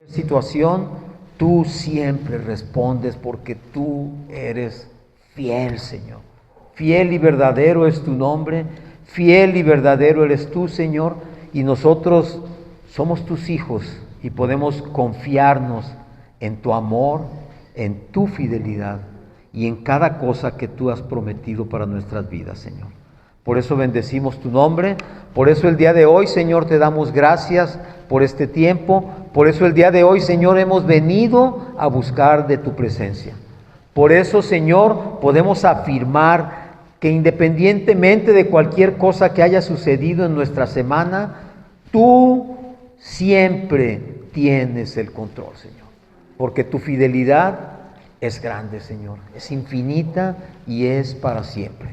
Situación, tú siempre respondes porque tú eres fiel, Señor. Fiel y verdadero es tu nombre, fiel y verdadero eres tú, Señor, y nosotros somos tus hijos y podemos confiarnos en tu amor, en tu fidelidad y en cada cosa que tú has prometido para nuestras vidas, Señor. Por eso bendecimos tu nombre, por eso el día de hoy, Señor, te damos gracias por este tiempo, por eso el día de hoy, Señor, hemos venido a buscar de tu presencia. Por eso, Señor, podemos afirmar que independientemente de cualquier cosa que haya sucedido en nuestra semana, tú siempre tienes el control, Señor, porque tu fidelidad es grande, Señor, es infinita y es para siempre.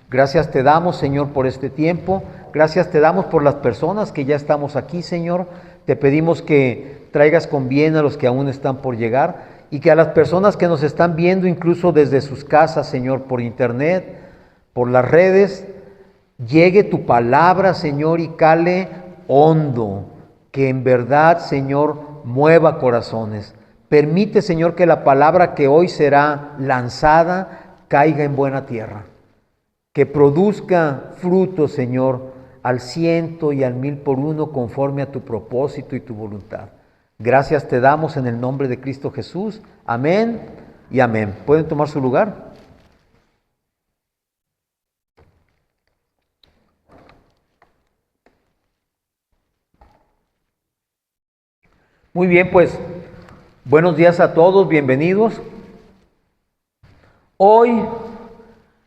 Gracias te damos, Señor, por este tiempo. Gracias te damos por las personas que ya estamos aquí, Señor. Te pedimos que traigas con bien a los que aún están por llegar y que a las personas que nos están viendo incluso desde sus casas, Señor, por internet, por las redes, llegue tu palabra, Señor, y cale hondo, que en verdad, Señor, mueva corazones. Permite, Señor, que la palabra que hoy será lanzada caiga en buena tierra, que produzca fruto, Señor, al 100 y al 1000 por uno, conforme a tu propósito y tu voluntad. Gracias te damos en el nombre de Cristo Jesús. Amén y amén. ¿Pueden tomar su lugar? Muy bien, pues, buenos días a todos, bienvenidos. Hoy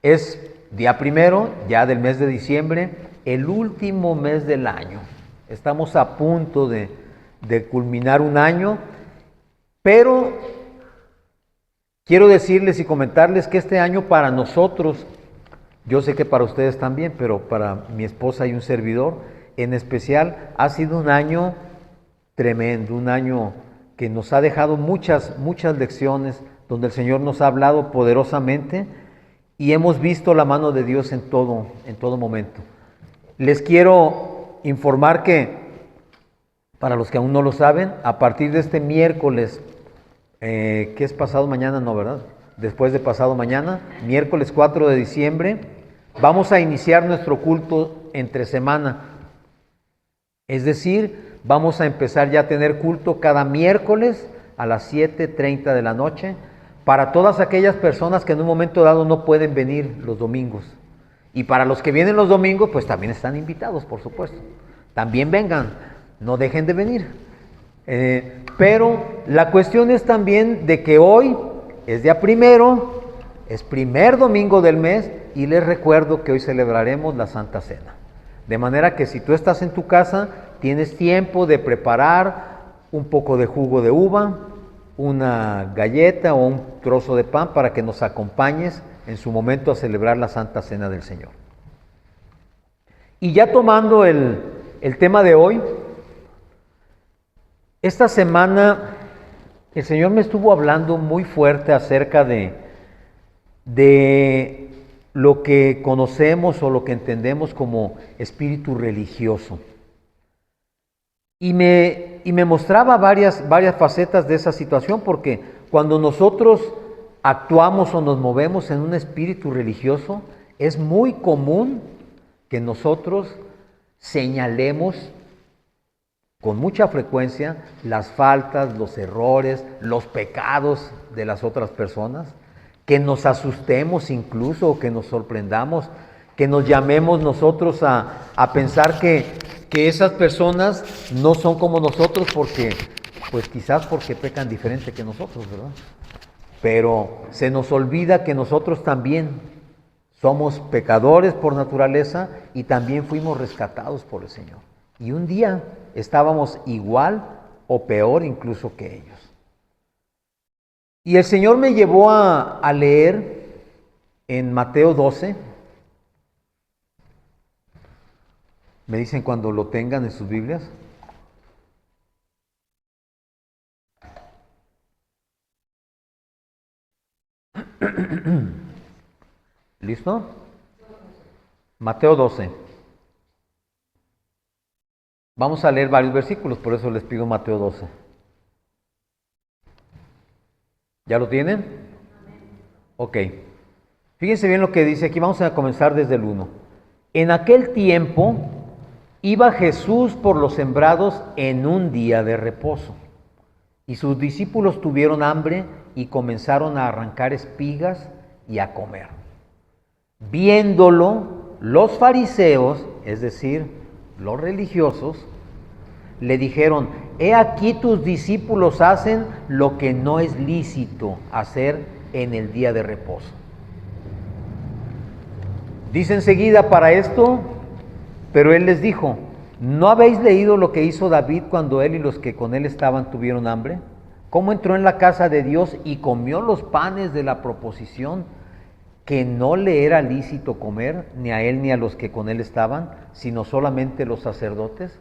es día primero, ya del mes de diciembre, el último mes del año. Estamos a punto de culminar un año, pero quiero decirles y comentarles que este año para nosotros, yo sé que para ustedes también, pero para mi esposa y un servidor en especial, ha sido un año tremendo, un año que nos ha dejado muchas lecciones, donde el Señor nos ha hablado poderosamente y hemos visto la mano de Dios en todo momento. Les quiero informar que, para los que aún no lo saben, a partir de este miércoles, que es pasado mañana, no, ¿verdad? Después de pasado mañana, miércoles 4 de diciembre, vamos a iniciar nuestro culto entre semana. Es decir, vamos a empezar ya a tener culto cada miércoles a las 7:30 de la noche para todas aquellas personas que en un momento dado no pueden venir los domingos. Y para los que vienen los domingos, pues también están invitados, por supuesto. También vengan, no dejen de venir. Pero la cuestión es también de que hoy es día primero, es primer domingo del mes y les recuerdo que hoy celebraremos la Santa Cena. De manera que si tú estás en tu casa, tienes tiempo de preparar un poco de jugo de uva, una galleta o un trozo de pan para que nos acompañes en su momento a celebrar la Santa Cena del Señor. Y ya tomando el tema de hoy, esta semana el Señor me estuvo hablando muy fuerte acerca de lo que conocemos o lo que entendemos como espíritu religioso. Y me mostraba varias facetas de esa situación, porque cuando nosotros actuamos o nos movemos en un espíritu religioso, es muy común que nosotros señalemos con mucha frecuencia las faltas, los errores, los pecados de las otras personas, que nos asustemos incluso, o que nos sorprendamos, que nos llamemos nosotros a pensar que esas personas no son como nosotros porque, pues quizás porque pecan diferente que nosotros, ¿verdad? Pero se nos olvida que nosotros también somos pecadores por naturaleza y también fuimos rescatados por el Señor. Y un día estábamos igual o peor incluso que ellos. Y el Señor me llevó a leer en Mateo 12. Me dicen cuando lo tengan en sus Biblias. ¿Listo? Mateo 12. Vamos a leer varios versículos, por eso les pido Mateo 12. ¿Ya lo tienen? Ok. Fíjense bien lo que dice aquí, vamos a comenzar desde el 1. En aquel tiempo iba Jesús por los sembrados en un día de reposo, y sus discípulos tuvieron hambre y comenzaron a arrancar espigas y a comer. Viéndolo, los fariseos, es decir, los religiosos, le dijeron: he aquí tus discípulos hacen lo que no es lícito hacer en el día de reposo. Dice enseguida para esto, pero él les dijo: ¿no habéis leído lo que hizo David cuando él y los que con él estaban tuvieron hambre? ¿Cómo entró en la casa de Dios y comió los panes de la proposición, que no le era lícito comer, ni a él ni a los que con él estaban, sino solamente los sacerdotes?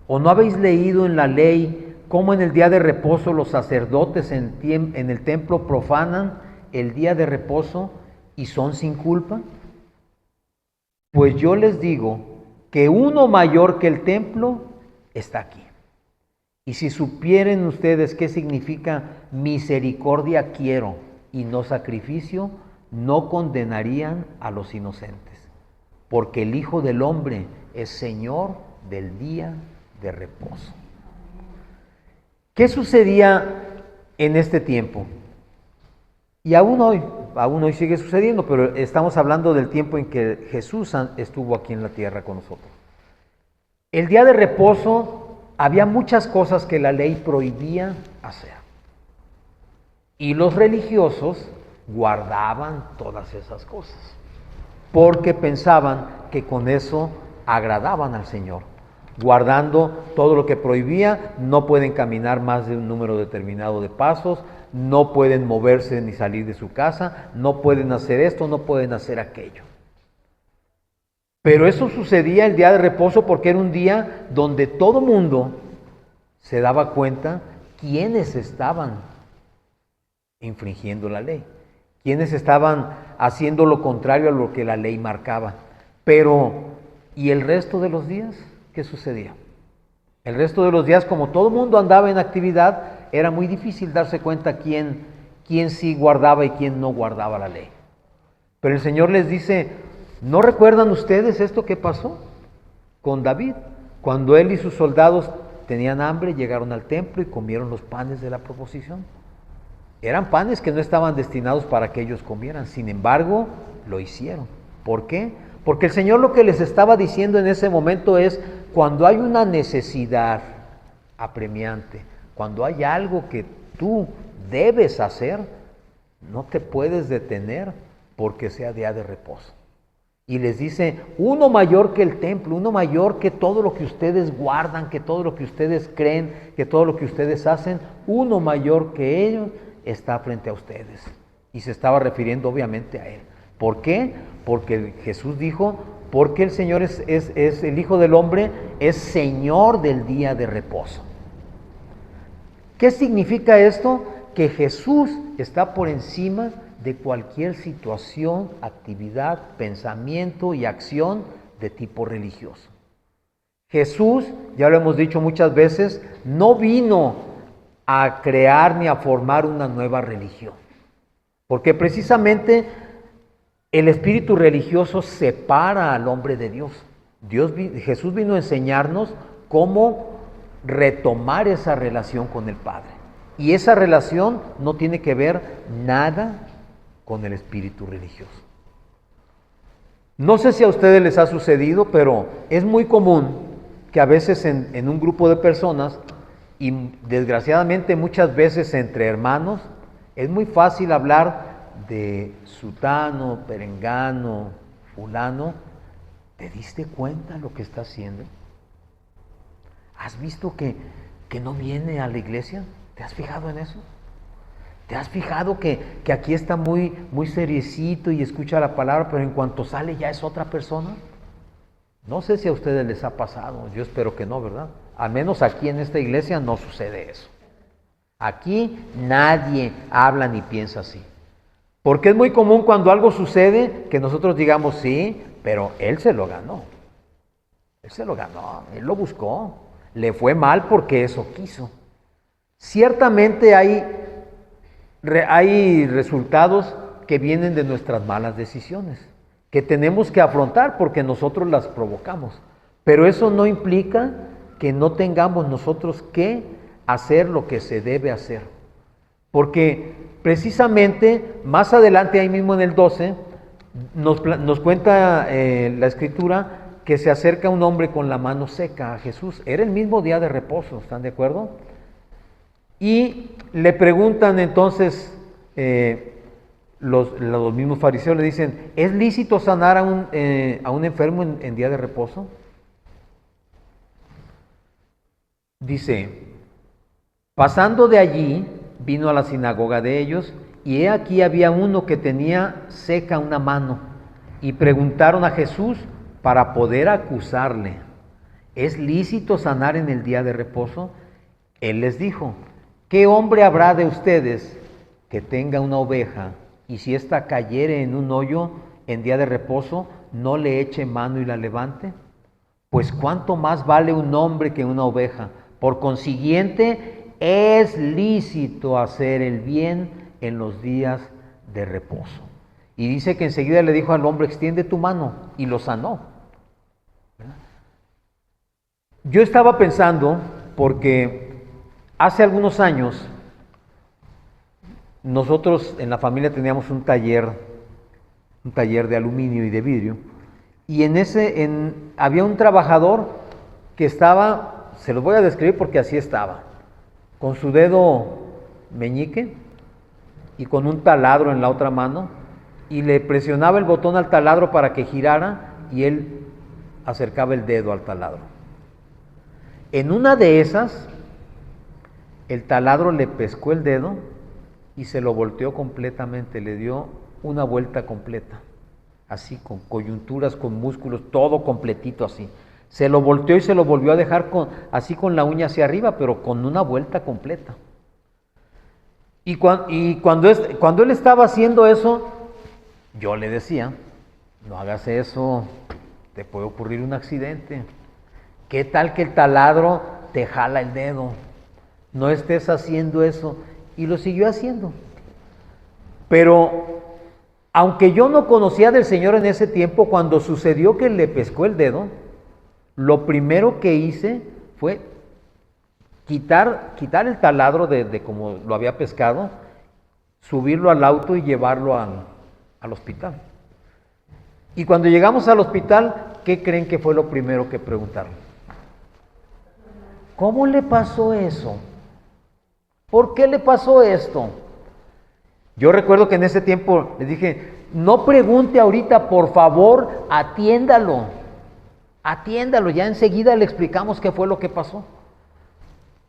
¿O no habéis leído en la ley cómo en el día de reposo los sacerdotes en el templo profanan el día de reposo y son sin culpa? Pues yo les digo que uno mayor que el templo está aquí. Y si supieren ustedes qué significa misericordia quiero y no sacrificio, no condenarían a los inocentes, porque el Hijo del Hombre es Señor del día de reposo. ¿Qué sucedía en este tiempo? Y aún hoy sigue sucediendo, pero estamos hablando del tiempo en que Jesús estuvo aquí en la tierra con nosotros. El día de reposo había muchas cosas que la ley prohibía hacer. Y los religiosos guardaban todas esas cosas, porque pensaban que con eso agradaban al Señor. Guardando todo lo que prohibía, no pueden caminar más de un número determinado de pasos, no pueden moverse ni salir de su casa, no pueden hacer esto, no pueden hacer aquello. Pero eso sucedía el día de reposo porque era un día donde todo mundo se daba cuenta quiénes estaban infringiendo la ley, quiénes estaban haciendo lo contrario a lo que la ley marcaba. Pero, ¿y el resto de los días? ¿Qué sucedía? El resto de los días, como todo el mundo andaba en actividad, era muy difícil darse cuenta quién sí guardaba y quién no guardaba la ley. Pero el Señor les dice: ¿no recuerdan ustedes esto que pasó con David? Cuando él y sus soldados tenían hambre, llegaron al templo y comieron los panes de la proposición. Eran panes que no estaban destinados para que ellos comieran, sin embargo, lo hicieron. ¿Por qué? Porque el Señor lo que les estaba diciendo en ese momento es: cuando hay una necesidad apremiante, cuando hay algo que tú debes hacer, no te puedes detener porque sea día de reposo. Y les dice: uno mayor que el templo, uno mayor que todo lo que ustedes guardan, que todo lo que ustedes creen, que todo lo que ustedes hacen, uno mayor que ellos está frente a ustedes. Y se estaba refiriendo obviamente a él. ¿Por qué? Porque Jesús dijo: porque el Señor es el Hijo del Hombre, es Señor del día de reposo. ¿Qué significa esto? Que Jesús está por encima de cualquier situación, actividad, pensamiento y acción de tipo religioso. Jesús, ya lo hemos dicho muchas veces, no vino a crear ni a formar una nueva religión, porque precisamente el espíritu religioso separa al hombre de Dios. Jesús vino a enseñarnos cómo retomar esa relación con el Padre. Y esa relación no tiene que ver nada con el espíritu religioso. No sé si a ustedes les ha sucedido, pero es muy común que a veces en un grupo de personas, y desgraciadamente muchas veces entre hermanos, es muy fácil hablar de sutano, perengano, fulano. ¿Te diste cuenta lo que está haciendo? ¿Has visto que no viene a la iglesia? ¿Te has fijado en eso? ¿Te has fijado que aquí está muy seriecito y escucha la palabra, pero en cuanto sale ya es otra persona? No sé si a ustedes les ha pasado, yo espero que no, ¿verdad? Al menos aquí en esta iglesia no sucede eso. Aquí nadie habla ni piensa así. Porque es muy común cuando algo sucede que nosotros digamos: sí, pero él se lo ganó. Él se lo ganó, él lo buscó. Le fue mal porque eso quiso. Ciertamente hay hay resultados que vienen de nuestras malas decisiones, que tenemos que afrontar porque nosotros las provocamos. Pero eso no implica que no tengamos nosotros que hacer lo que se debe hacer. Porque precisamente más adelante, ahí mismo en el 12, nos cuenta la Escritura que se acerca un hombre con la mano seca a Jesús. Era el mismo día de reposo, ¿están de acuerdo? Y le preguntan entonces, los mismos fariseos le dicen, ¿es lícito sanar a un enfermo en día de reposo? Dice, pasando de allí, vino a la sinagoga de ellos, y he aquí había uno que tenía seca una mano, y preguntaron a Jesús para poder acusarle, ¿es lícito sanar en el día de reposo? Él les dijo, ¿qué hombre habrá de ustedes que tenga una oveja, y si ésta cayere en un hoyo en día de reposo, no le eche mano y la levante? Pues cuánto más vale un hombre que una oveja. Por consiguiente, es lícito hacer el bien en los días de reposo. Y dice que enseguida le dijo al hombre, extiende tu mano, y lo sanó. ¿Verdad? Yo estaba pensando, porque hace algunos años, nosotros en la familia teníamos un taller de aluminio y de vidrio, y había un trabajador que estaba, se los voy a describir porque así estaba, con su dedo meñique y con un taladro en la otra mano, y le presionaba el botón al taladro para que girara, y él acercaba el dedo al taladro. En una de esas, el taladro le pescó el dedo y se lo volteó completamente, le dio una vuelta completa, así con coyunturas, con músculos, todo completito así. Se lo volteó y se lo volvió a dejar así con la uña hacia arriba, pero con una vuelta completa. Y cuando él estaba haciendo eso, yo le decía, no hagas eso, te puede ocurrir un accidente. ¿Qué tal que el taladro te jala el dedo? No estés haciendo eso. Y lo siguió haciendo. Pero, aunque yo no conocía del Señor en ese tiempo, cuando sucedió que le pescó el dedo, lo primero que hice fue quitar el taladro de como lo había pescado, subirlo al auto y llevarlo al hospital. Y cuando llegamos al hospital, ¿qué creen que fue lo primero que preguntaron? ¿Cómo le pasó eso? ¿Por qué le pasó esto? Yo recuerdo que en ese tiempo les dije, no pregunte ahorita, por favor, atiéndalo, ya enseguida le explicamos qué fue lo que pasó.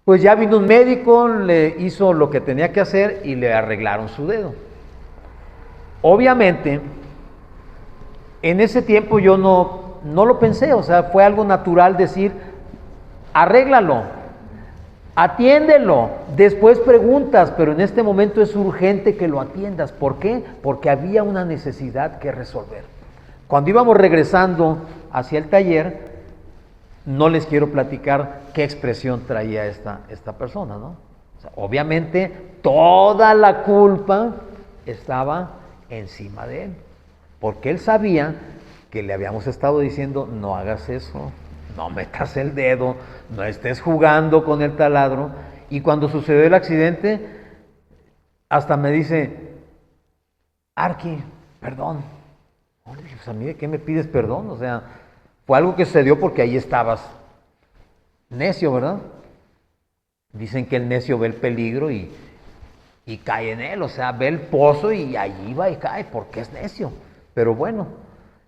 Pues ya vino un médico, le hizo lo que tenía que hacer y le arreglaron su dedo. Obviamente, en ese tiempo yo no lo pensé, o sea, fue algo natural decir, arréglalo, atiéndelo, después preguntas, pero en este momento es urgente que lo atiendas. ¿Por qué? Porque había una necesidad que resolver. Cuando íbamos regresando hacia el taller, no les quiero platicar qué expresión traía esta persona, ¿no? O sea, obviamente toda la culpa estaba encima de él, porque él sabía que le habíamos estado diciendo, no hagas eso, no metas el dedo, no estés jugando con el taladro. Y cuando sucedió el accidente, hasta me dice, Arqui, perdón. Oye, pues a mí, ¿de qué me pides perdón? O sea, fue algo que sucedió porque ahí estabas necio, ¿verdad? Dicen que el necio ve el peligro y cae en él, o sea, ve el pozo y allí va y cae porque es necio. Pero bueno,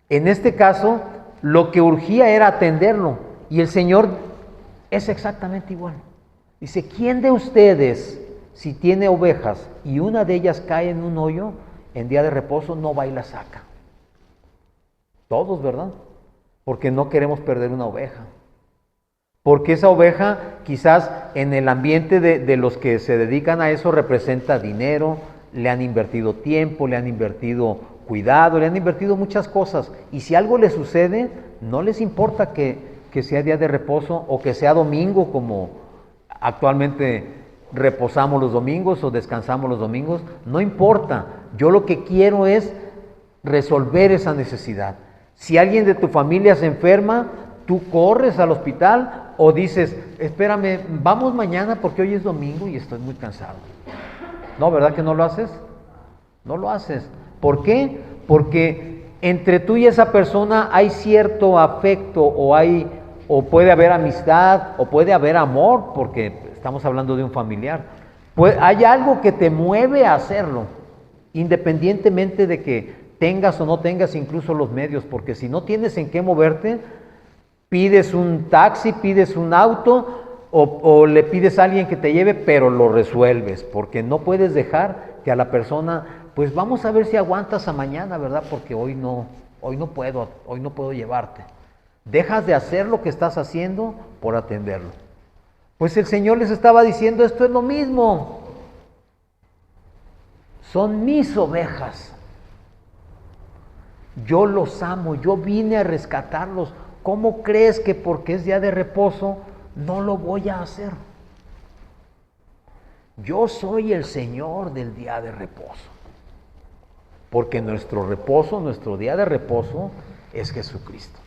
en este caso, lo que urgía era atenderlo, y el Señor es exactamente igual. Dice, ¿quién de ustedes, si tiene ovejas y una de ellas cae en un hoyo en día de reposo, no va y la saca? Todos, ¿verdad? Porque no queremos perder una oveja. Porque esa oveja, quizás en el ambiente de los que se dedican a eso, representa dinero, le han invertido tiempo, le han invertido cuidado, le han invertido muchas cosas. Y si algo le sucede, no les importa que sea día de reposo o que sea domingo, como actualmente reposamos los domingos o descansamos los domingos, no importa. Yo lo que quiero es resolver esa necesidad. Si alguien de tu familia se enferma, tú corres al hospital o dices, espérame, vamos mañana porque hoy es domingo y estoy muy cansado. No, ¿verdad que no lo haces? No lo haces. ¿Por qué? Porque entre tú y esa persona hay cierto afecto o puede haber amistad o puede haber amor, porque estamos hablando de un familiar. Hay algo que te mueve a hacerlo, independientemente de que tengas o no tengas incluso los medios, porque si no tienes en qué moverte, pides un taxi, pides un auto o le pides a alguien que te lleve, pero lo resuelves, porque no puedes dejar que a la persona, pues vamos a ver si aguantas a mañana, ¿verdad? Porque hoy no puedo llevarte. Dejas de hacer lo que estás haciendo por atenderlo. Pues el Señor les estaba diciendo, esto es lo mismo. Son mis ovejas. Yo los amo, yo vine a rescatarlos. ¿Cómo crees que porque es día de reposo no lo voy a hacer? Yo soy el Señor del día de reposo. Porque nuestro reposo, nuestro día de reposo es Jesucristo.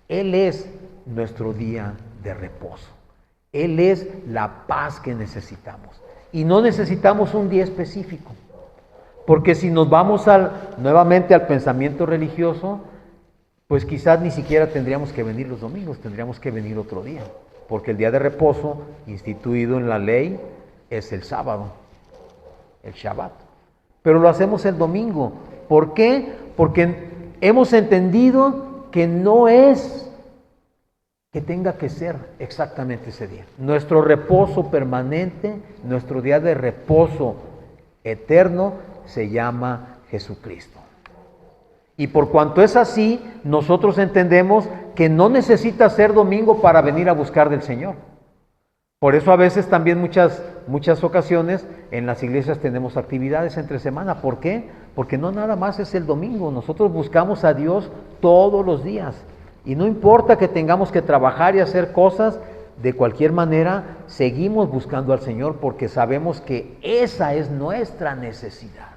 Él es nuestro día de reposo. Él es la paz que necesitamos. Y no necesitamos un día específico. Porque si nos vamos nuevamente al pensamiento religioso, pues quizás ni siquiera tendríamos que venir los domingos, tendríamos que venir otro día. Porque el día de reposo, instituido en la ley, es el sábado, el Shabbat. Pero lo hacemos el domingo. ¿Por qué? Porque hemos entendido que no es que tenga que ser exactamente ese día. Nuestro reposo permanente, nuestro día de reposo eterno, se llama Jesucristo. Y por cuanto es así, nosotros entendemos que no necesita ser domingo para venir a buscar del Señor. Por eso a veces también muchas ocasiones en las iglesias tenemos actividades entre semana. ¿Por qué? Porque no nada más es el domingo. Nosotros buscamos a Dios todos los días. Y no importa que tengamos que trabajar y hacer cosas, de cualquier manera seguimos buscando al Señor porque sabemos que esa es nuestra necesidad.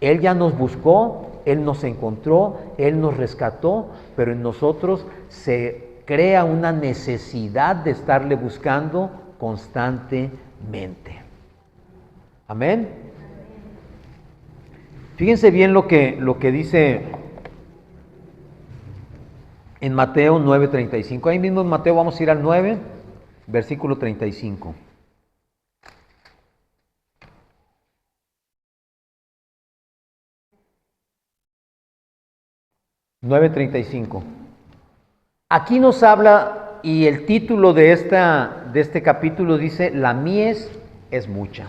Él ya nos buscó, Él nos encontró, Él nos rescató, pero en nosotros se crea una necesidad de estarle buscando constantemente. Amén. Fíjense bien lo que dice en Mateo 9:35. Ahí mismo en Mateo vamos a ir al 9, versículo 35. (9:35). Aquí nos habla, y el título de este capítulo dice, la mies es mucha.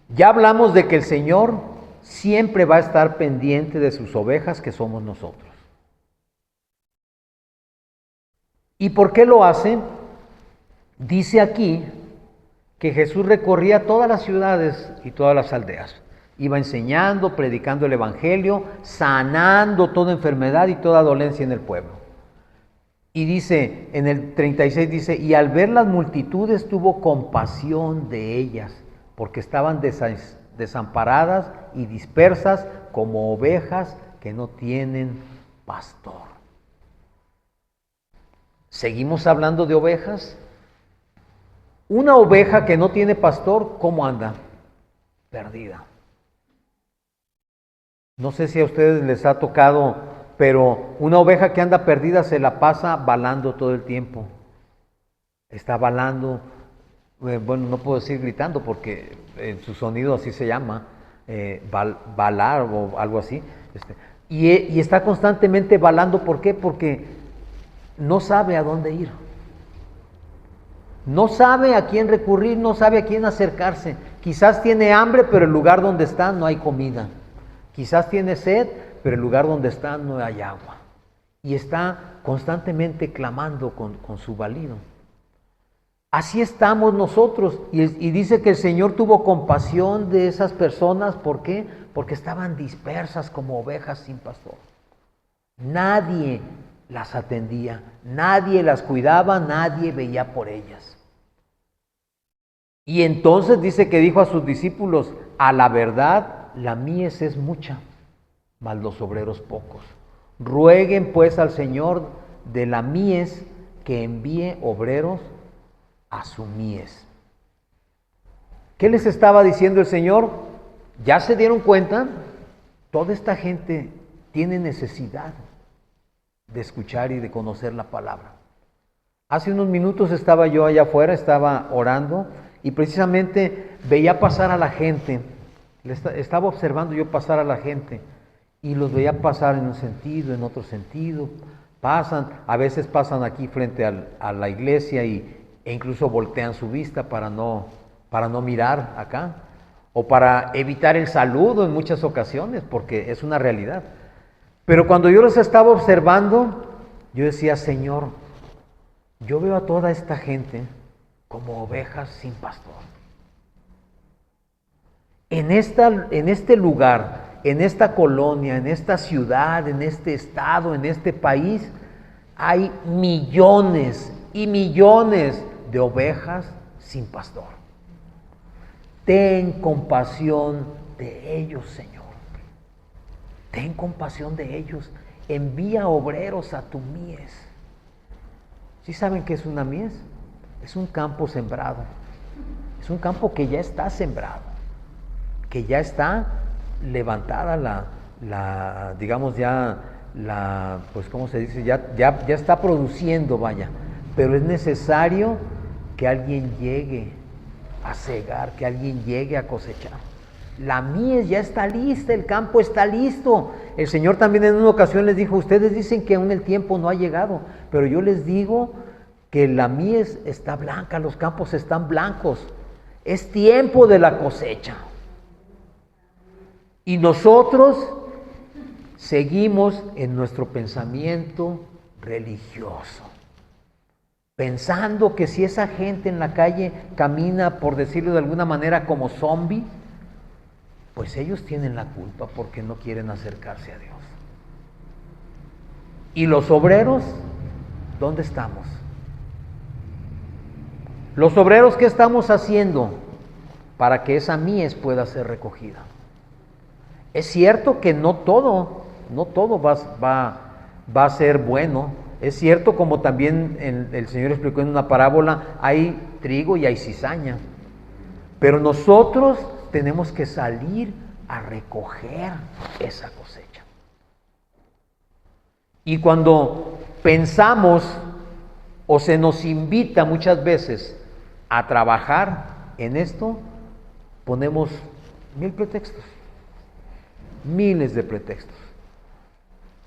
Ya hablamos de que el Señor siempre va a estar pendiente de sus ovejas, que somos nosotros. ¿Y por qué lo hace? Dice aquí que Jesús recorría todas las ciudades y todas las aldeas. Iba enseñando, predicando el evangelio, sanando toda enfermedad y toda dolencia en el pueblo. Y dice, en el 36 dice, y al ver las multitudes tuvo compasión de ellas, porque estaban desamparadas y dispersas como ovejas que no tienen pastor. ¿Seguimos hablando de ovejas? Una oveja que no tiene pastor, ¿cómo anda? Perdida. No sé si a ustedes les ha tocado, pero una oveja que anda perdida se la pasa balando todo el tiempo. Está balando, bueno, no puedo decir gritando porque su sonido así se llama, balar o algo así. Y está constantemente balando, ¿por qué? Porque no sabe a dónde ir. No sabe a quién recurrir, no sabe a quién acercarse. Quizás tiene hambre, pero el lugar donde está no hay comida. Quizás tiene sed, pero el lugar donde está no hay agua. Y está constantemente clamando con su balido. Así estamos nosotros. Y dice que el Señor tuvo compasión de esas personas. ¿Por qué? Porque estaban dispersas como ovejas sin pastor. Nadie las atendía, nadie las cuidaba, nadie veía por ellas. Y entonces dice que dijo a sus discípulos, a la verdad, la mies es mucha, mas los obreros pocos. Rueguen pues al Señor de la mies que envíe obreros a su mies. ¿Qué les estaba diciendo el Señor? ¿Ya se dieron cuenta? Toda esta gente tiene necesidad de escuchar y de conocer la palabra. Hace unos minutos estaba yo allá afuera, estaba orando y precisamente veía pasar a la gente. Estaba observando yo pasar a la gente y los veía pasar en un sentido, en otro sentido. Pasan, a veces pasan aquí frente a la iglesia e incluso voltean su vista para no mirar acá, o para evitar el saludo en muchas ocasiones, porque es una realidad. Pero cuando yo los estaba observando, yo decía, Señor, yo veo a toda esta gente como ovejas sin pastor. En este lugar, en esta colonia, en esta ciudad, en este estado, en este país, hay millones y millones de ovejas sin pastor. Ten compasión de ellos, Señor. Ten compasión de ellos. Envía obreros a tu mies. ¿Sí saben qué es una mies? Es un campo sembrado. Es un campo que ya está sembrado, que ya está levantada pues ¿cómo se dice? Ya está produciendo, vaya. Pero es necesario que alguien llegue a cegar, que alguien llegue a cosechar. La mies ya está lista, el campo está listo. El Señor también en una ocasión les dijo, ustedes dicen que aún el tiempo no ha llegado, pero yo les digo que la mies está blanca, los campos están blancos. Es tiempo de la cosecha. Y nosotros seguimos en nuestro pensamiento religioso, pensando que si esa gente en la calle camina, por decirlo de alguna manera, como zombie, pues ellos tienen la culpa porque no quieren acercarse a Dios. ¿Y los obreros? ¿Dónde estamos? Los obreros, ¿qué estamos haciendo para que esa mies pueda ser recogida? Es cierto que no todo va a ser bueno. Es cierto, como también el Señor explicó en una parábola, hay trigo y hay cizaña. Pero nosotros tenemos que salir a recoger esa cosecha. Y cuando pensamos o se nos invita muchas veces a trabajar en esto, ponemos 1000 pretextos, miles de pretextos.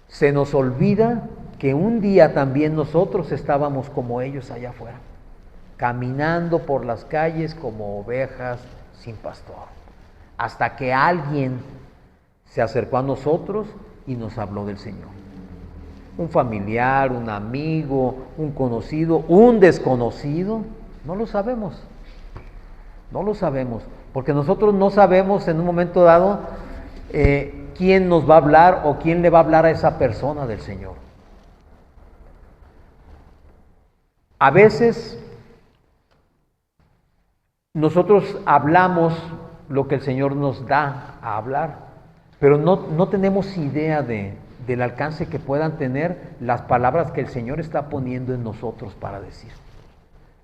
Se nos olvida que un día también nosotros estábamos como ellos allá afuera, caminando por las calles como ovejas sin pastor, hasta que alguien se acercó a nosotros y nos habló del Señor. Un familiar, un amigo, un conocido, un desconocido, no lo sabemos. No lo sabemos, porque nosotros no sabemos en un momento dado quién nos va a hablar o quién le va a hablar a esa persona del Señor. A veces nosotros hablamos lo que el Señor nos da a hablar, pero no tenemos idea del alcance que puedan tener las palabras que el Señor está poniendo en nosotros para decir.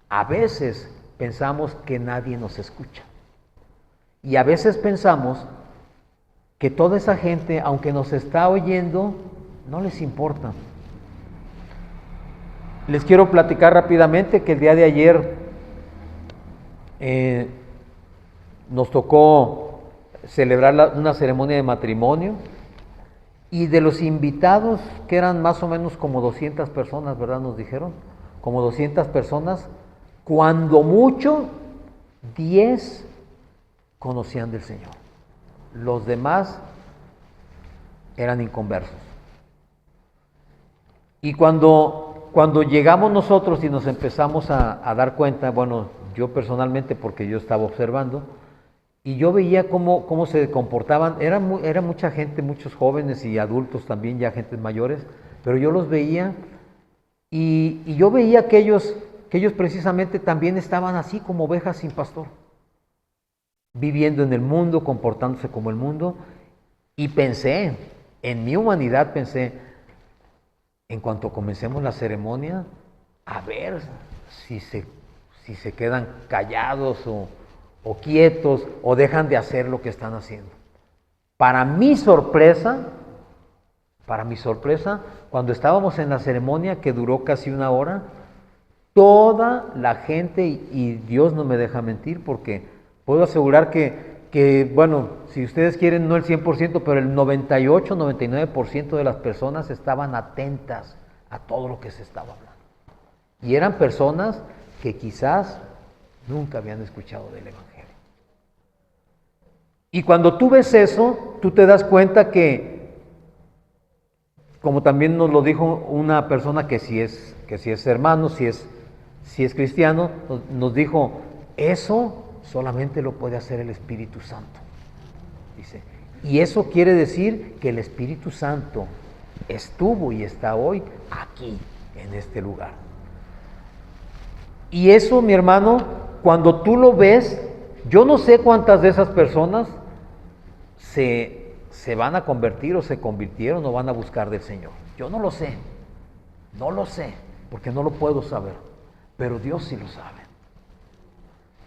A veces pensamos que nadie nos escucha. Y a veces pensamos que toda esa gente, aunque nos está oyendo, no les importa. Les quiero platicar rápidamente que el día de ayer nos tocó celebrar una ceremonia de matrimonio y de los invitados, que eran más o menos como 200 personas, ¿verdad? Nos dijeron, como 200 personas, cuando mucho, 10 conocían del Señor. Los demás eran inconversos. Y cuando llegamos nosotros y nos empezamos a dar cuenta, bueno, yo personalmente, porque yo estaba observando, y yo veía cómo se comportaban, era mucha gente, muchos jóvenes y adultos también, ya gentes mayores, pero yo los veía y yo veía que ellos precisamente también estaban así como ovejas sin pastor, viviendo en el mundo, comportándose como el mundo, y pensé, en mi humanidad pensé, en cuanto comencemos la ceremonia, a ver si se quedan callados o quietos o dejan de hacer lo que están haciendo. Para mi sorpresa, cuando estábamos en la ceremonia, que duró casi 1 hora, toda la gente, y Dios no me deja mentir, porque puedo asegurar que, bueno, si ustedes quieren, no el 100%, pero el 98, 99% de las personas estaban atentas a todo lo que se estaba hablando. Y eran personas que quizás nunca habían escuchado del Evangelio. Y cuando tú ves eso, tú te das cuenta que, como también nos lo dijo una persona que si es hermano, si es cristiano, nos dijo, eso solamente lo puede hacer el Espíritu Santo. Dice, y eso quiere decir que el Espíritu Santo estuvo y está hoy aquí, en este lugar. Y eso, mi hermano, cuando tú lo ves, yo no sé cuántas de esas personas se van a convertir o se convirtieron o van a buscar del Señor. Yo no lo sé, porque no lo puedo saber, pero Dios sí lo sabe.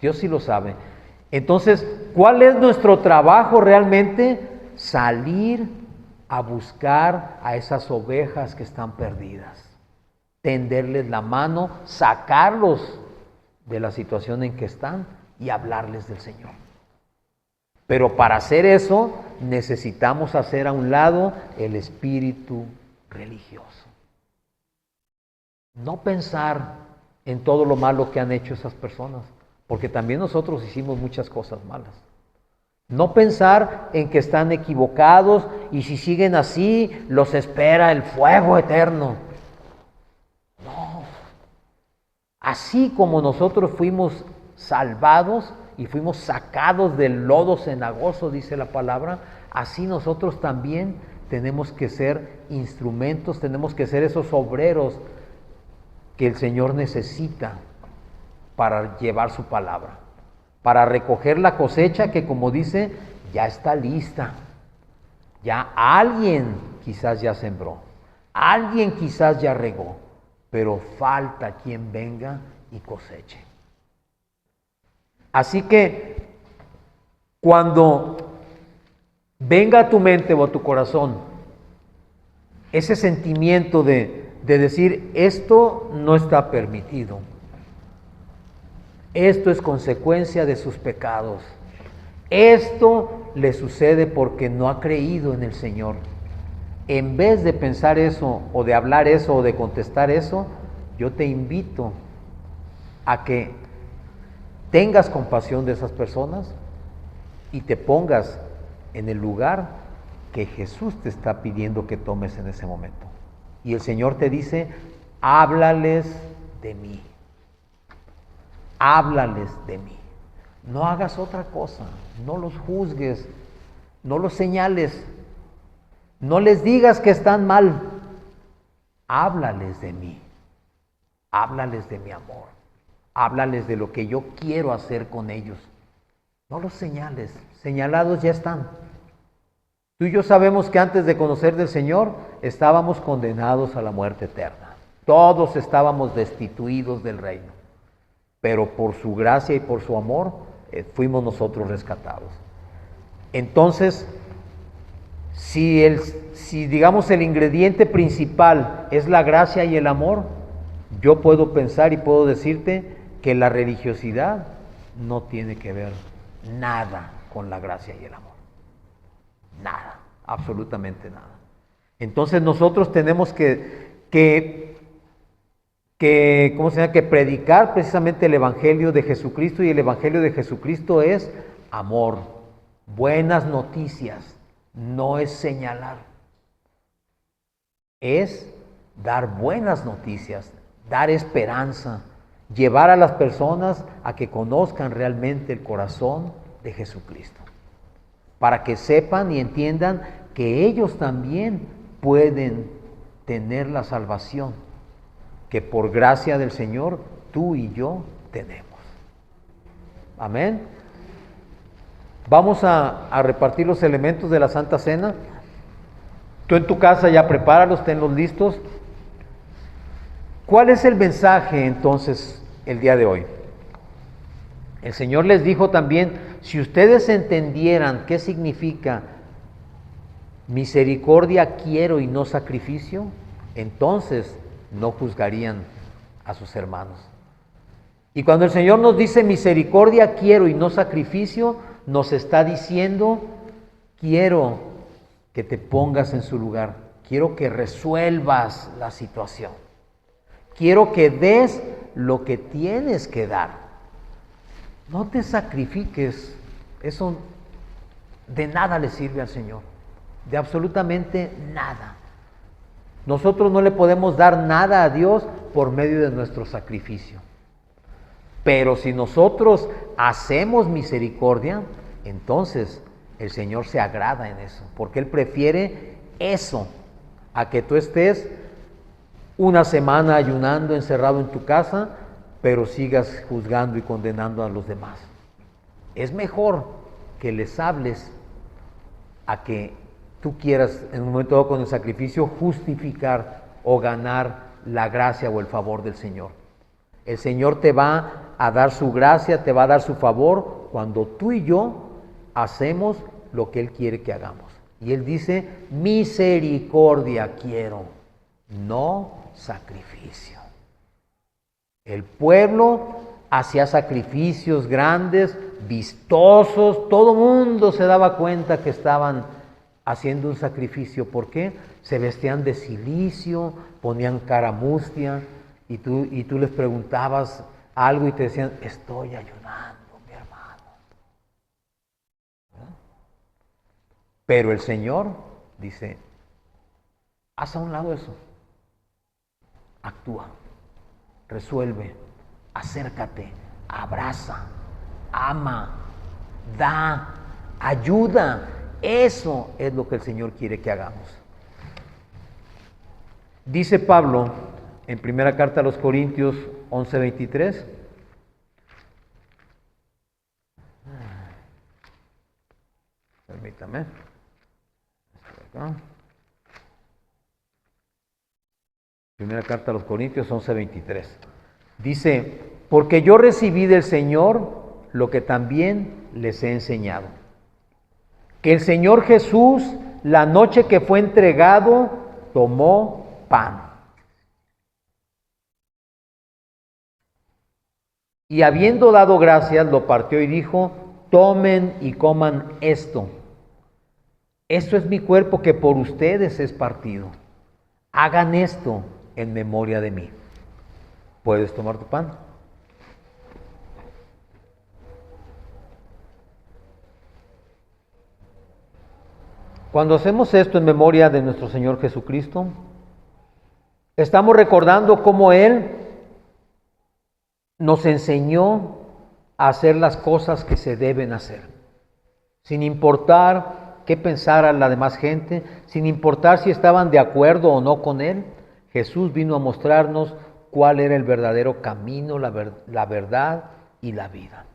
Dios sí lo sabe. Entonces, ¿cuál es nuestro trabajo realmente? Salir a buscar a esas ovejas que están perdidas, tenderles la mano, sacarlos de la situación en que están y hablarles del Señor. Pero para hacer eso necesitamos hacer a un lado el espíritu religioso. No pensar en todo lo malo que han hecho esas personas, porque también nosotros hicimos muchas cosas malas. No pensar en que están equivocados y si siguen así los espera el fuego eterno. No. Así como nosotros fuimos salvados y fuimos sacados del lodo cenagoso, dice la palabra, así nosotros también tenemos que ser instrumentos, tenemos que ser esos obreros que el Señor necesita para llevar su palabra, para recoger la cosecha que, como dice, ya está lista. Ya alguien quizás ya sembró, alguien quizás ya regó, pero falta quien venga y coseche. Así que cuando venga a tu mente o a tu corazón ese sentimiento de decir, esto no está permitido, esto es consecuencia de sus pecados, esto le sucede porque no ha creído en el Señor. En vez de pensar eso, o de hablar eso, o de contestar eso, yo te invito a que tengas compasión de esas personas y te pongas en el lugar que Jesús te está pidiendo que tomes en ese momento. Y el Señor te dice, háblales de mí. Háblales de mí. No hagas otra cosa, no los juzgues, no los señales, no les digas que están mal. Háblales de mí, háblales de mi amor, háblales de lo que yo quiero hacer con ellos. No los señales, señalados ya están. Tú y yo sabemos que antes de conocer del Señor estábamos condenados a la muerte eterna. Todos estábamos destituidos del reino. Pero por su gracia y por su amor fuimos nosotros rescatados. Entonces, si digamos el ingrediente principal es la gracia y el amor, yo puedo pensar y puedo decirte que la religiosidad no tiene que ver nada con la gracia y el amor. Nada, absolutamente nada. Entonces nosotros tenemos que predicar precisamente el Evangelio de Jesucristo, y el Evangelio de Jesucristo es amor, buenas noticias, no es señalar, es dar buenas noticias, dar esperanza, llevar a las personas a que conozcan realmente el corazón de Jesucristo, para que sepan y entiendan que ellos también pueden tener la salvación que por gracia del Señor tú y yo tenemos. Amén. Vamos a repartir los elementos de la Santa Cena. Tú en tu casa ya prepáralos, tenlos listos. ¿Cuál es el mensaje entonces el día de hoy? El Señor les dijo también, si ustedes entendieran qué significa misericordia quiero y no sacrificio, entonces no juzgarían a sus hermanos. Y cuando el Señor nos dice misericordia quiero y no sacrificio, nos está diciendo, quiero que te pongas en su lugar, quiero que resuelvas la situación, quiero que des lo que tienes que dar. No te sacrifiques, eso de nada le sirve al Señor, de absolutamente nada. Nosotros no le podemos dar nada a Dios por medio de nuestro sacrificio. Pero si nosotros hacemos misericordia, entonces el Señor se agrada en eso, porque Él prefiere eso a que tú estés una semana ayunando, encerrado en tu casa, pero sigas juzgando y condenando a los demás. Es mejor que les hables a que tú quieras en un momento dado con el sacrificio justificar o ganar la gracia o el favor del Señor. El Señor te va a dar su gracia, te va a dar su favor cuando tú y yo hacemos lo que Él quiere que hagamos. Y Él dice, misericordia quiero, no sacrificio. El pueblo hacía sacrificios grandes, vistosos, todo mundo se daba cuenta que estaban haciendo un sacrificio. ¿Por qué? Se vestían de cilicio, ponían cara mustia, y tú les preguntabas algo y te decían, estoy ayunando, mi hermano. ¿verdad? Pero el Señor dice, haz a un lado eso, actúa, resuelve, acércate, abraza, ama, da, ayuda. Eso es lo que el Señor quiere que hagamos. Dice Pablo en primera carta a los Corintios 11:23. Permítame. Primera carta a los Corintios 11:23. Dice, porque yo recibí del Señor lo que también les he enseñado. Que el Señor Jesús, la noche que fue entregado, tomó pan. Y habiendo dado gracias, lo partió y dijo, tomen y coman esto. Esto es mi cuerpo que por ustedes es partido. Hagan esto en memoria de mí. ¿Puedes tomar tu pan? Cuando hacemos esto en memoria de nuestro Señor Jesucristo, estamos recordando cómo Él nos enseñó a hacer las cosas que se deben hacer, sin importar qué pensara la demás gente, sin importar si estaban de acuerdo o no con Él. Jesús vino a mostrarnos cuál era el verdadero camino, la verdad y la vida.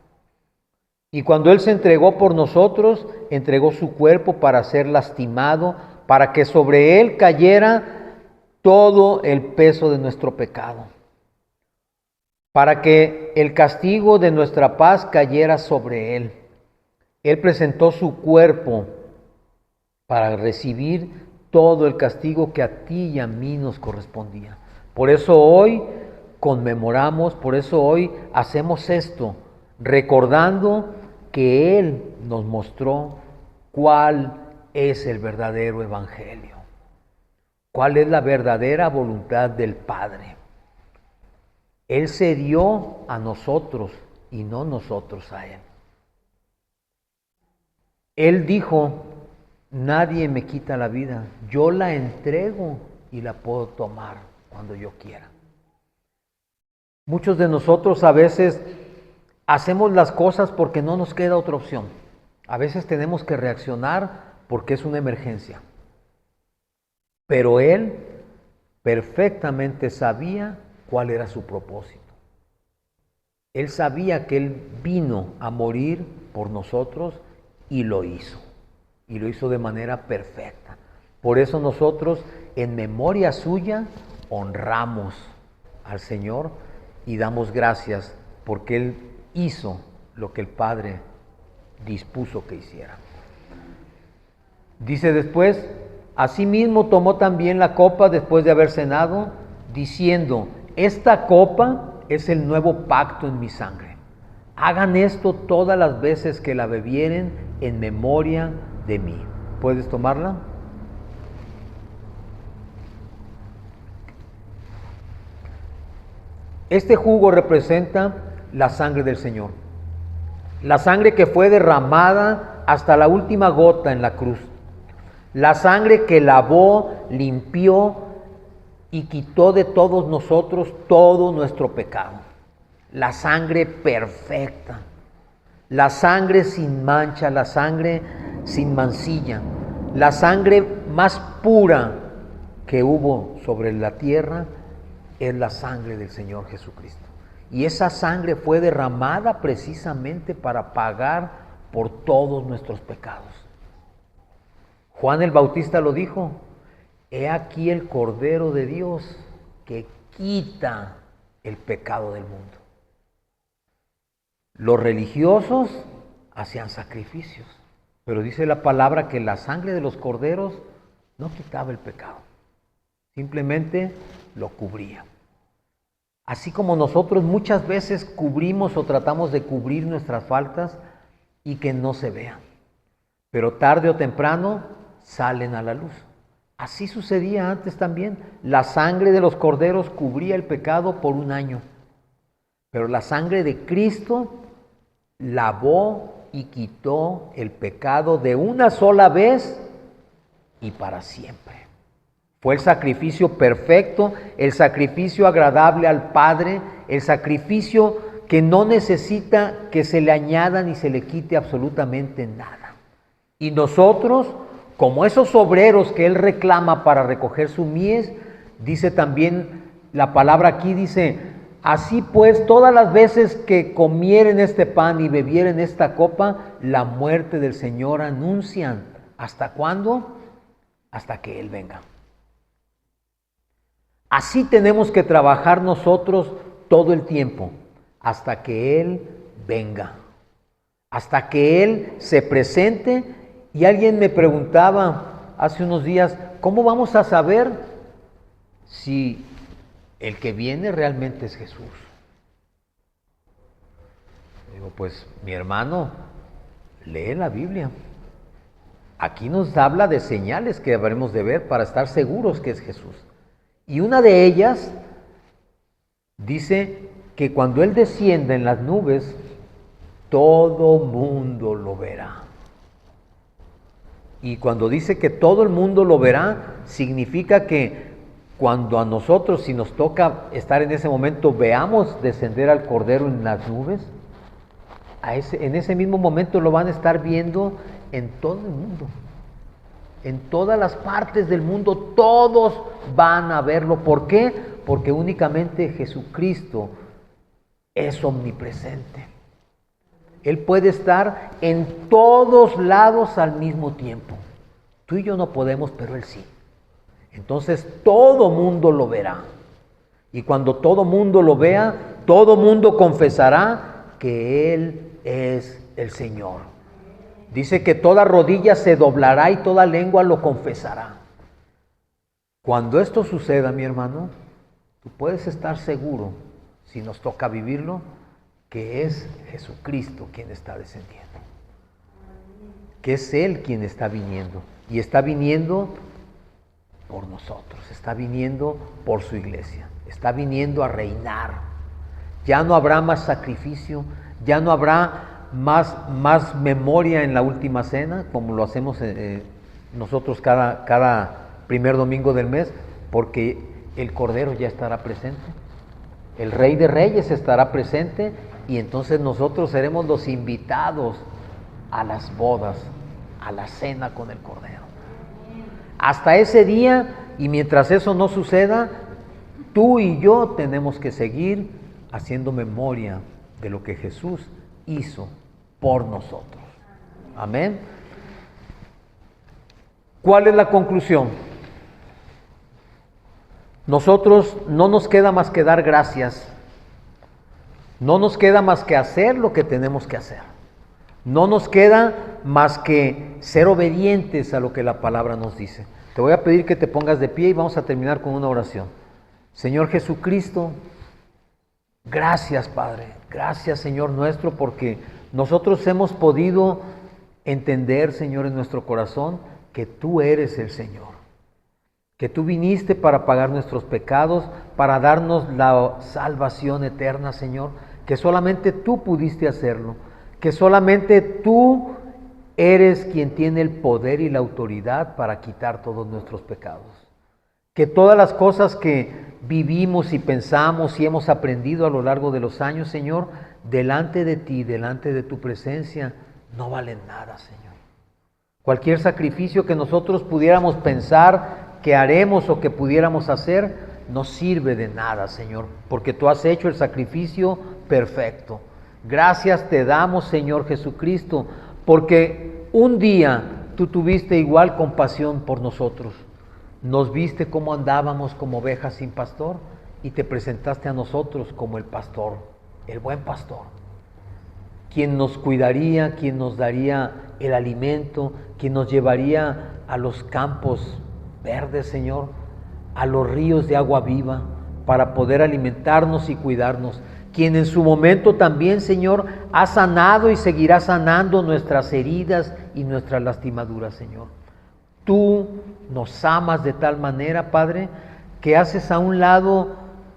Y cuando Él se entregó por nosotros, entregó su cuerpo para ser lastimado, para que sobre Él cayera todo el peso de nuestro pecado, para que el castigo de nuestra paz cayera sobre Él. Él presentó su cuerpo para recibir todo el castigo que a ti y a mí nos correspondía. Por eso hoy conmemoramos, por eso hoy hacemos esto, recordando que Él nos mostró cuál es el verdadero evangelio, cuál es la verdadera voluntad del Padre. Él se dio a nosotros y no nosotros a Él. Él dijo, nadie me quita la vida, yo la entrego y la puedo tomar cuando yo quiera. Muchos de nosotros a veces hacemos las cosas porque no nos queda otra opción. A veces tenemos que reaccionar porque es una emergencia. Pero Él perfectamente sabía cuál era su propósito. Él sabía que Él vino a morir por nosotros y lo hizo. Y lo hizo de manera perfecta. Por eso nosotros, en memoria suya, honramos al Señor y damos gracias porque Él hizo lo que el Padre dispuso que hiciera. Dice después, asimismo tomó también la copa después de haber cenado, diciendo, esta copa es el nuevo pacto en mi sangre. Hagan esto todas las veces que la bebieren en memoria de mí. ¿Puedes tomarla? Este jugo representa la sangre del Señor. La sangre que fue derramada hasta la última gota en la cruz. La sangre que lavó, limpió y quitó de todos nosotros todo nuestro pecado. La sangre perfecta. La sangre sin mancha, la sangre sin mancilla. La sangre más pura que hubo sobre la tierra es la sangre del Señor Jesucristo. Y esa sangre fue derramada precisamente para pagar por todos nuestros pecados. Juan el Bautista lo dijo, he aquí el Cordero de Dios que quita el pecado del mundo. Los religiosos hacían sacrificios, pero dice la palabra que la sangre de los corderos no quitaba el pecado, simplemente lo cubría. Así como nosotros muchas veces cubrimos o tratamos de cubrir nuestras faltas y que no se vean, pero tarde o temprano salen a la luz. Así sucedía antes también. La sangre de los corderos cubría el pecado por un año, pero la sangre de Cristo lavó y quitó el pecado de una sola vez y para siempre. Fue el sacrificio perfecto, el sacrificio agradable al Padre, el sacrificio que no necesita que se le añada ni se le quite absolutamente nada. Y nosotros, como esos obreros que Él reclama para recoger su mies, dice también la palabra aquí, dice, así pues, todas las veces que comieren este pan y bebieren esta copa, la muerte del Señor anuncian. ¿Hasta cuándo? Hasta que Él venga. Así tenemos que trabajar nosotros todo el tiempo, hasta que Él venga, hasta que Él se presente. Y alguien me preguntaba hace unos días, ¿cómo vamos a saber si el que viene realmente es Jesús? Digo, pues mi hermano, lee la Biblia. Aquí nos habla de señales que habremos de ver para estar seguros que es Jesús. Y una de ellas dice que cuando Él descienda en las nubes, todo mundo lo verá. Y cuando dice que todo el mundo lo verá, significa que cuando a nosotros, si nos toca estar en ese momento, veamos descender al Cordero en las nubes, en ese mismo momento lo van a estar viendo en todo el mundo. En todas las partes del mundo, todos van a verlo. ¿Por qué? Porque únicamente Jesucristo es omnipresente. Él puede estar en todos lados al mismo tiempo. Tú y yo no podemos, pero Él sí. Entonces todo mundo lo verá. Y cuando todo mundo lo vea, todo mundo confesará que Él es el Señor. Dice que toda rodilla se doblará y toda lengua lo confesará. Cuando esto suceda, mi hermano, tú puedes estar seguro, si nos toca vivirlo, que es Jesucristo quien está descendiendo. Que es Él quien está viniendo. Y está viniendo por nosotros, está viniendo por su iglesia, está viniendo a reinar. Ya no habrá más sacrificio, ya no habrá más memoria en la última cena, como lo hacemos nosotros cada primer domingo del mes, porque el Cordero ya estará presente, el Rey de Reyes estará presente, y entonces nosotros seremos los invitados a las bodas, a la cena con el Cordero. Hasta ese día Y mientras eso no suceda, tú y yo tenemos que seguir haciendo memoria de lo que Jesús hizo por nosotros. Amén. ¿Cuál es la conclusión? Nosotros no nos queda más que dar gracias. No nos queda más que hacer lo que tenemos que hacer. No nos queda más que ser obedientes a lo que la palabra nos dice. Te voy a pedir que te pongas de pie y vamos a terminar con una oración. Señor Jesucristo, gracias Padre, gracias Señor nuestro, porque nosotros hemos podido entender, Señor, en nuestro corazón que tú eres el Señor, que tú viniste para pagar nuestros pecados, para darnos la salvación eterna, Señor, que solamente tú pudiste hacerlo, que solamente tú eres quien tiene el poder y la autoridad para quitar todos nuestros pecados. Que todas las cosas que vivimos y pensamos y hemos aprendido a lo largo de los años, Señor, delante de ti, delante de tu presencia, no valen nada, Señor. Cualquier sacrificio que nosotros pudiéramos pensar que haremos o que pudiéramos hacer, no sirve de nada, Señor, porque tú has hecho el sacrificio perfecto. Gracias te damos, Señor Jesucristo, porque un día tú tuviste igual compasión por nosotros. Nos viste cómo andábamos como ovejas sin pastor y te presentaste a nosotros como el pastor, el buen pastor, quien nos cuidaría, quien nos daría el alimento, quien nos llevaría a los campos verdes, Señor, a los ríos de agua viva, para poder alimentarnos y cuidarnos, quien en su momento también, Señor, ha sanado y seguirá sanando nuestras heridas y nuestras lastimaduras, Señor. Tú nos amas de tal manera, Padre, que haces a un lado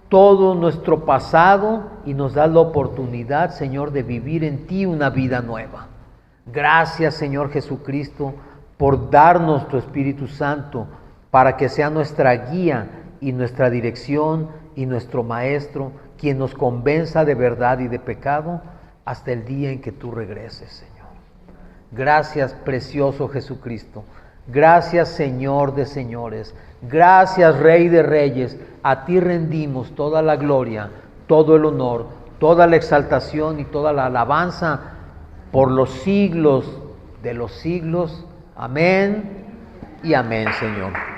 todo nuestro pasado y nos das la oportunidad, Señor, de vivir en ti una vida nueva. Gracias, Señor Jesucristo, por darnos tu Espíritu Santo para que sea nuestra guía y nuestra dirección y nuestro Maestro, quien nos convenza de verdad y de pecado hasta el día en que tú regreses, Señor. Gracias, precioso Jesucristo. Gracias, Señor de señores. Gracias, Rey de reyes. A ti rendimos toda la gloria, todo el honor, toda la exaltación y toda la alabanza por los siglos de los siglos. Amén y amén, Señor.